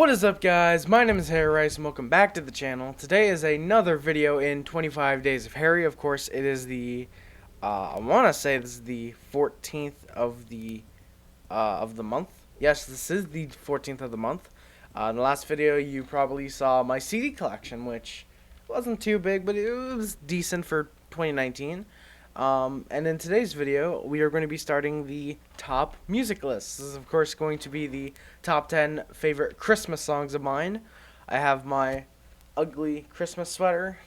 What is up, guys? My name is Harry Rice and welcome back to the channel. Today is another video in 25 Days of Harry. Of course, it is the I want to say this is the 14th of the month. Yes, this is the 14th of the month. In the last video, you probably saw my CD collection, which wasn't too big, but it was decent for 2019. And in today's video, we are going to be starting the top music list. This is, of course, going to be the top 10 favorite Christmas songs of mine. I have my ugly Christmas sweater.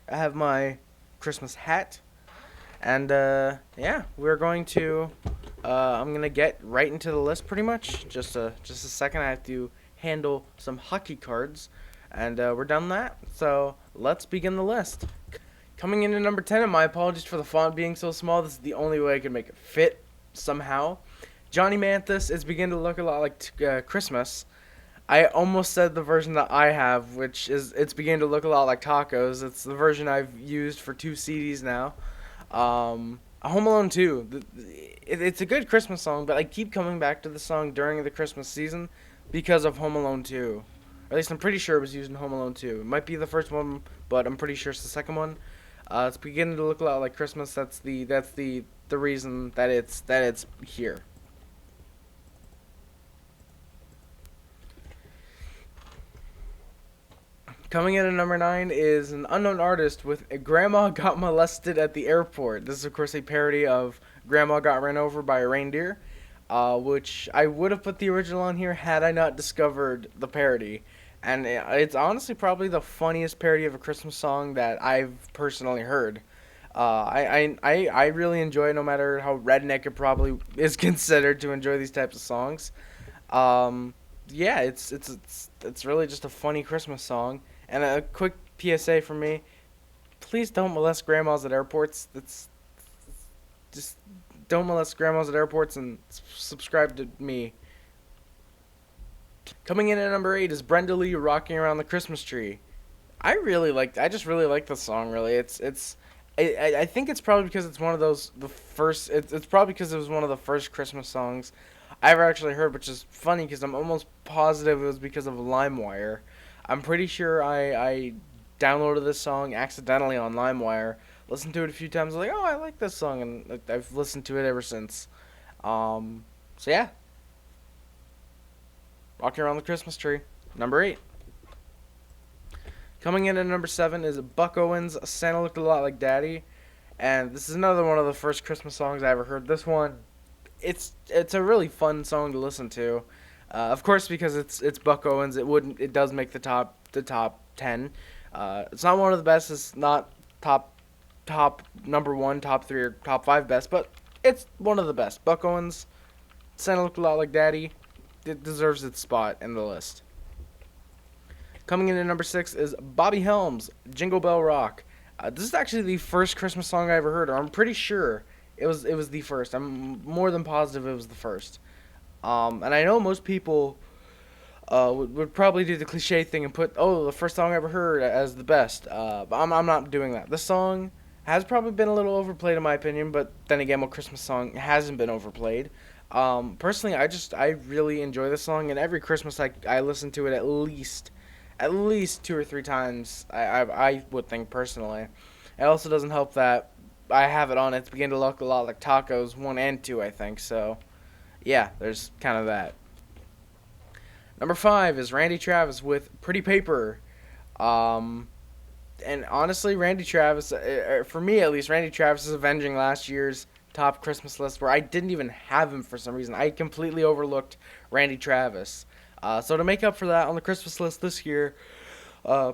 I have my Christmas hat. And, yeah, we're going to, I'm going to get right into the list pretty much. Just a second, I have to handle some hockey cards. And, we're done that. So, let's begin the list. Coming in at number 10, and my apologies for the font being so small. This is the only way I could make it fit somehow. Johnny Mathis is beginning to look a lot like Christmas. I almost said the version that I have, which is it's beginning to look a lot like tacos. It's the version I've used for 2 CDs now. Home Alone 2. It's a good Christmas song, but I keep coming back to the song during the Christmas season because of Home Alone 2. Or at least I'm pretty sure it was used in Home Alone 2. It might be the first one, but I'm pretty sure it's the second one. It's beginning to look a lot like Christmas. That's the reason that it's here. Coming in at number 9 is an unknown artist with "Grandma Got Molested at the Airport." This is, of course, a parody of "Grandma Got Ran Over by a Reindeer," which I would have put the original on here had I not discovered the parody. And it's honestly probably the funniest parody of a Christmas song that I've personally heard. I really enjoy it, no matter how redneck it probably is considered to enjoy these types of songs. Yeah, it's really just a funny Christmas song. And a quick PSA from me: please don't molest grandmas at airports. Just don't molest grandmas at airports and subscribe to me. Coming in at number 8 is Brenda Lee, "Rocking Around the Christmas Tree." I just really like this song. Really, I think it's probably because it's one of those It's probably because it was one of the first Christmas songs I ever actually heard, which is funny because I'm almost positive it was because of LimeWire. I'm pretty sure I downloaded this song accidentally on LimeWire, listened to it a few times, like, oh, I like this song, and I've listened to it ever since. So yeah. "Rocking Around the Christmas Tree," number 8. Coming in at number 7 is Buck Owens' "Santa Looked a Lot Like Daddy." And this is another one of the first Christmas songs I ever heard. This one, it's a really fun song to listen to. Of course, because it's Buck Owens, it does make the top 10. It's not one of the best. It's not top number 1, top 3, or top 5 best, but it's one of the best. Buck Owens, "Santa Looked a Lot Like Daddy." It deserves its spot in the list. Coming in at number 6 is Bobby Helms, "Jingle Bell Rock." This is actually the first Christmas song I ever heard, or I'm pretty sure it was the first. I'm more than positive it was the first. And I know most people would probably do the cliche thing and put, oh, the first song I ever heard as the best. But I'm not doing that. This song has probably been a little overplayed in my opinion, but then again, what Christmas song hasn't been overplayed? Personally, I really enjoy this song, and every Christmas I listen to it at least 2 or 3 times. I would think personally. It also doesn't help that I have it on. It's beginning to look a lot like Tacos 1 and 2, I think. So, yeah, there's kind of that. Number 5 is Randy Travis with "Pretty Paper." And honestly, Randy Travis, for me at least, Randy Travis is avenging last year's top Christmas list where I didn't even have him for some reason. I completely overlooked Randy Travis. So to make up for that on the Christmas list this year,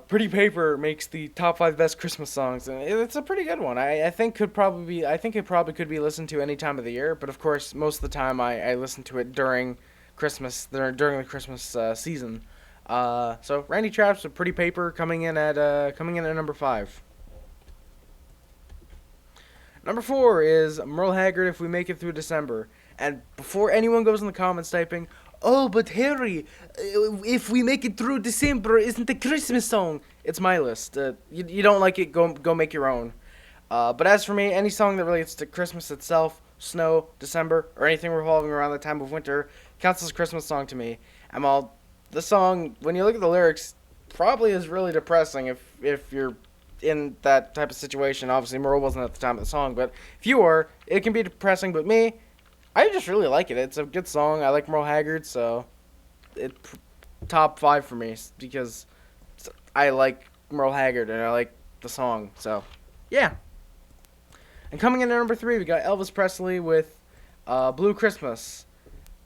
"Pretty Paper" makes the top 5 best Christmas songs, and it's a pretty good one. I think it probably could be listened to any time of the year, but of course most of the time I listen to it during Christmas, during the Christmas season. So Randy Travis with "Pretty Paper" coming in at number 5. Number 4 is Merle Haggard, "If We Make It Through December." And before anyone goes in the comments typing, "Oh, but Harry, if we make it through December isn't a Christmas song," it's my list. You don't like it, go make your own. But as for me, any song that relates to Christmas itself, snow, December, or anything revolving around the time of winter counts as a Christmas song to me. the song, when you look at the lyrics, probably is really depressing if you're in that type of situation. Obviously, Merle wasn't at the time of the song, but if you were, it can be depressing. But me, I just really like it. It's a good song. I like Merle Haggard, so it top 5 for me because I like Merle Haggard and I like the song. So, yeah. And coming in at number 3, we got Elvis Presley with Blue Christmas.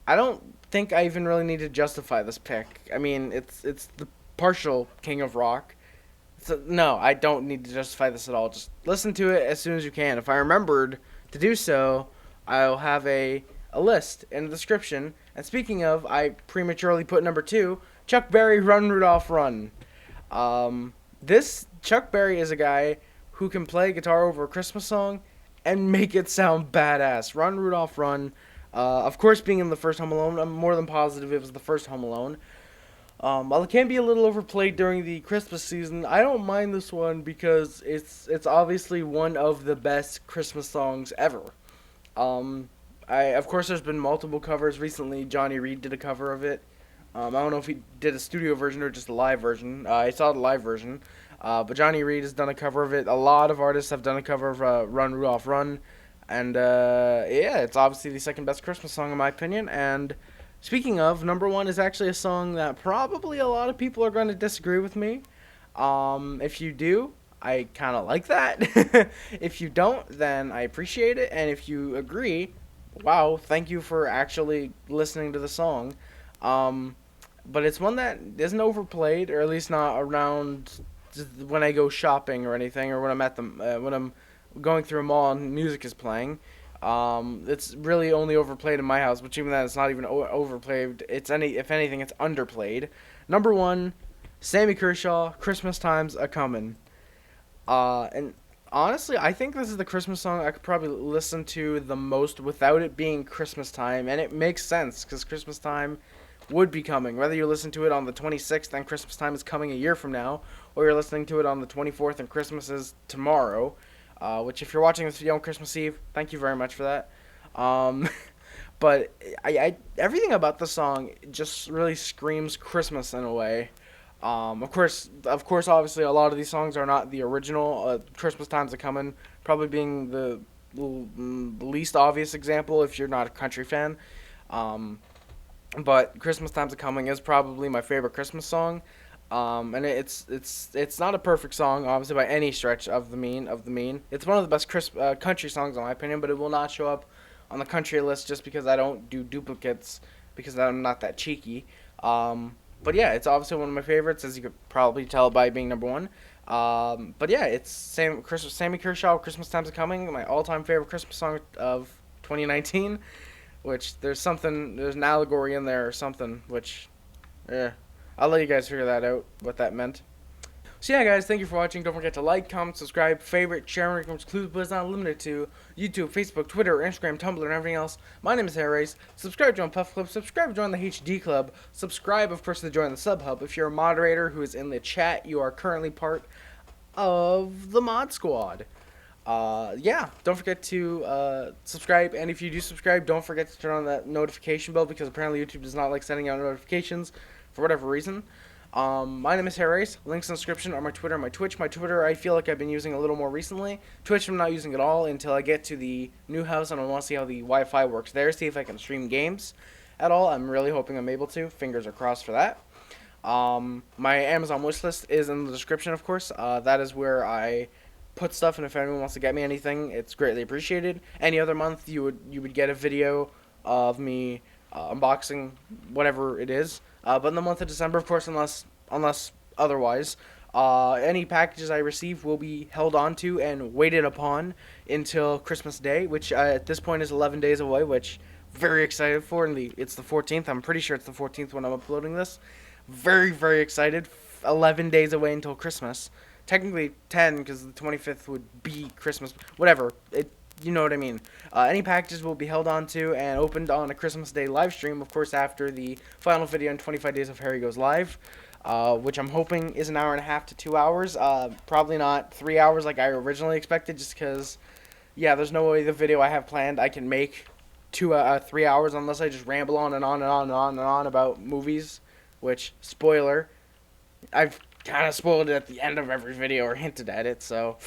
I don't think I even really need to justify this pick. I mean, it's the partial king of rock. So, no, I don't need to justify this at all. Just listen to it as soon as you can. If I remembered to do so, I'll have a list in the description. And speaking of, I prematurely put number 2, Chuck Berry, Run Rudolph Run. This Chuck Berry is a guy who can play guitar over a Christmas song and make it sound badass. Run Rudolph Run. Of course, being in the first Home Alone, I'm more than positive it was the first Home Alone. While it can be a little overplayed during the Christmas season, I don't mind this one because it's obviously one of the best Christmas songs ever. Of course, there's been multiple covers recently. Johnny Reed did a cover of it. I don't know if he did a studio version or just a live version. I saw the live version. But Johnny Reed has done a cover of it. A lot of artists have done a cover of Run Rudolph Run. And, yeah, it's obviously the second best Christmas song in my opinion. And speaking of, number 1 is actually a song that probably a lot of people are going to disagree with me. If you do, I kind of like that. If you don't, then I appreciate it. And if you agree, wow, thank you for actually listening to the song. But it's one that isn't overplayed, or at least not around when I go shopping or anything, or when I'm at the when I'm going through a mall and music is playing. It's really only overplayed in my house, which even that it's not even overplayed. If anything, it's underplayed. Number 1, Sammy Kershaw, Christmas Time's a Comin'. And honestly, I think this is the Christmas song I could probably listen to the most without it being Christmas time, and it makes sense because Christmas time would be coming. Whether you listen to it on the 26th and Christmas time is coming a year from now, or you're listening to it on the 24th and Christmas is tomorrow, which if you're watching this video on Christmas Eve, thank you very much for that. But everything about the song just really screams Christmas in a way. Of course, obviously, a lot of these songs are not the original. Christmas Time's a Comin', probably being the least obvious example if you're not a country fan. But Christmas Time's a Coming is probably my favorite Christmas song. And it's not a perfect song, obviously, by any stretch of the mean. It's one of the best country songs, in my opinion, but it will not show up on the country list just because I don't do duplicates, because I'm not that cheeky. But yeah, it's obviously one of my favorites, as you could probably tell by being number 1. But yeah, it's Sammy Kershaw, Christmas Time's a Coming, my all-time favorite Christmas song of 2019. Which there's an allegory in there or something, which, I'll let you guys figure that out, what that meant. So yeah, guys, thank you for watching. Don't forget to like, comment, subscribe, favorite, share, and recommend exclusive, but it's not limited to YouTube, Facebook, Twitter, Instagram, Tumblr, and everything else. My name is Harris. Subscribe to Join Puff Club. Subscribe to Join the HD Club. Subscribe, of course, to Join the Sub Hub. If you're a moderator who is in the chat, you are currently part of the Mod Squad. Yeah, don't forget to subscribe, and if you do subscribe, don't forget to turn on that notification bell, because apparently YouTube does not like sending out notifications for whatever reason. My name is Harris. Links in the description are my Twitter and my Twitch. My Twitter I feel like I've been using a little more recently. Twitch I'm not using at all until I get to the new house, and I want to see how the Wi-Fi works there, see if I can stream games at all. I'm really hoping I'm able to. Fingers are crossed for that. My Amazon wishlist is in the description, of course. That is where I put stuff, and if anyone wants to get me anything, it's greatly appreciated. Any other month you would get a video of me unboxing whatever it is, but in the month of December, of course, unless otherwise, any packages I receive will be held onto and waited upon until Christmas Day, which at this point is 11 days away, which very excited for. And it's the 14th. I'm pretty sure it's the 14th when I'm uploading this. Very, very excited. 11 days away until Christmas. Technically 10, because the 25th would be Christmas. Whatever. You know what I mean. Any packages will be held onto and opened on a Christmas Day live stream, of course, after the final video in 25 Days of Harry goes live, which I'm hoping is an hour and a half to 2 hours. Probably not 3 hours like I originally expected, just because, yeah, there's no way the video I have planned I can make 3 hours unless I just ramble on and on and on and on and on about movies which, spoiler, I've kind of spoiled it at the end of every video or hinted at it, so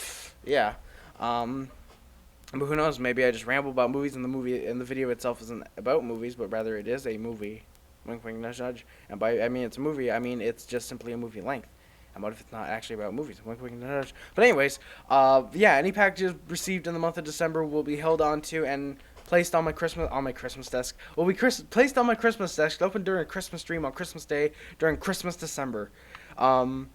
yeah. But who knows? Maybe I just ramble about movies, and the video itself isn't about movies, but rather it is a movie. Wink, wink, nudge, nudge. And by I mean it's a movie, I mean it's just simply a movie length. And what if it's not actually about movies? Wink, wink, nudge. But anyways, yeah, any packages received in the month of December will be held on to and placed on my Christmas desk. Will be placed on my Christmas desk, open during a Christmas stream on Christmas Day during Christmas December. And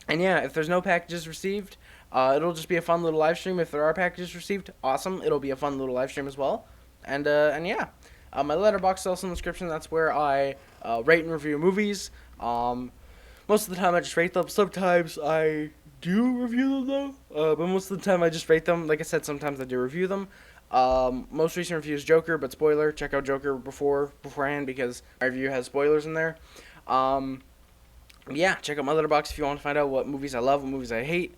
yeah, if there's no packages received, it'll just be a fun little live stream. If there are packages received, awesome. It'll be a fun little live stream as well. And yeah, my letterbox is also in the description. That's where I rate and review movies. Most of the time I just rate them. Sometimes I do review them though. But most of the time I just rate them. Like I said, sometimes I do review them. Most recent review is Joker, but spoiler, check out Joker beforehand because my review has spoilers in there. Yeah, check out my letterbox if you want to find out what movies I love, what movies I hate.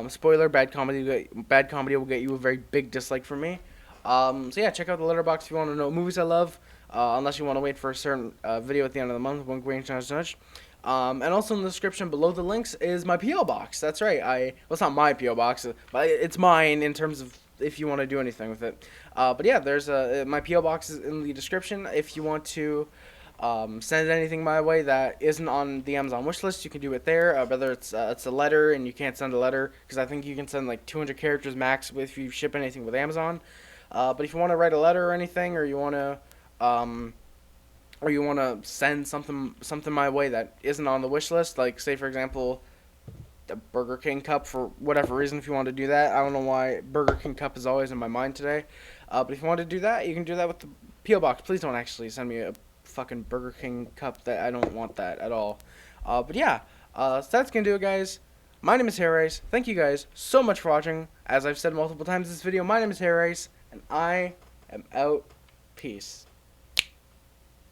Spoiler, bad comedy will get you a very big dislike from me. So yeah, check out the letterbox if you want to know what movies I love. Unless you want to wait for a certain video at the end of the month. Wink, wink, nudge, nudge. And also in the description below the links is my P.O. box. That's right. Well, it's not my P.O. box, but it's mine in terms of if you want to do anything with it. But yeah, there's my P.O. box is in the description. If you want to send anything my way that isn't on the Amazon wish list, you can do it there. Whether it's a letter and you can't send a letter, because I think you can send like 200 characters max if you ship anything with Amazon. But if you want to write a letter or anything, or you want to send something my way that isn't on the wish list, like say for example the Burger King cup, for whatever reason, if you want to do that. I don't know why Burger King cup is always in my mind today. But if you want to do that, you can do that with the P.O. box. Please don't actually send me a fucking Burger King cup. That I don't want that at all. But yeah, so that's gonna do it, guys. My name is Harris. Thank you guys so much for watching. As I've said multiple times in this video, my name is Harris, and I am out. Peace.